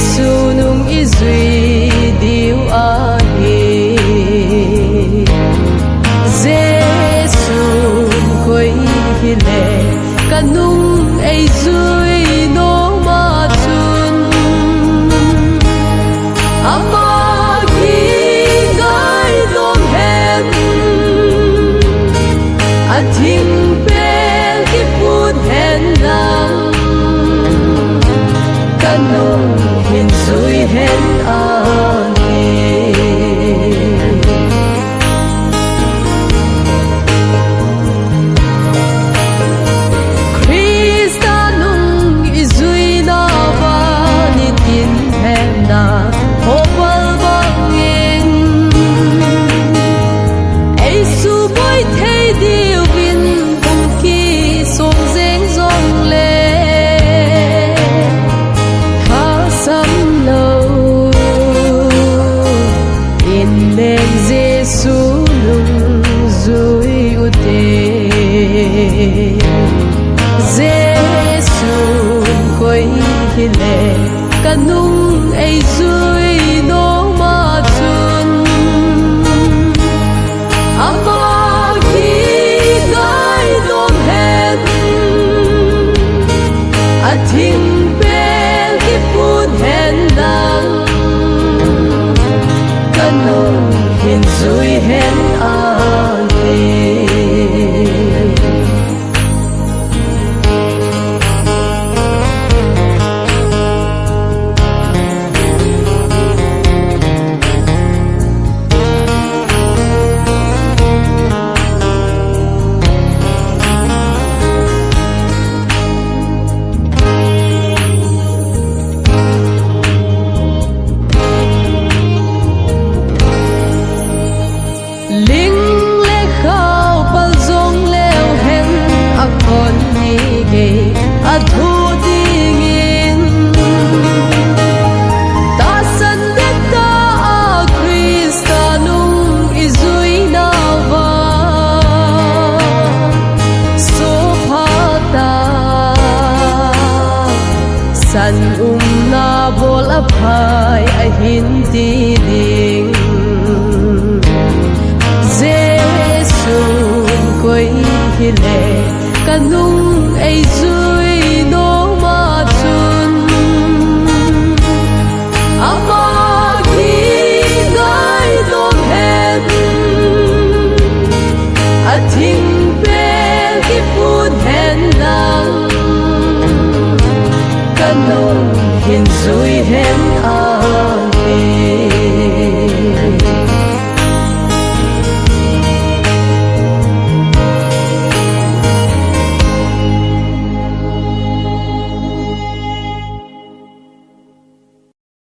Giêsu nung izui diu ahi Giêsu khoi hile kanung ei zui no ma chun ama ki ngai dom hen a thing pel ki put hen lang kanung hin zui hen ahi Krista nung izui na ba ni tin hem na hopal bangin ei su boy thei diu bin kum ki som zeng zong le tha sam lo in len Giêsu nung zui u te Giêsu khoi hile kanung ei zui no ma chun ama ki ngai dom hen a thing pel ki put hen lang kanung hin zui hen ahi Ling le khao pal zong leo hen a kon ni ge a thu ding in ta san de ta a Krista nung izui na va so pha ta san na bol a phai a hin ti ding Giêsu khoi hile kanung ei zui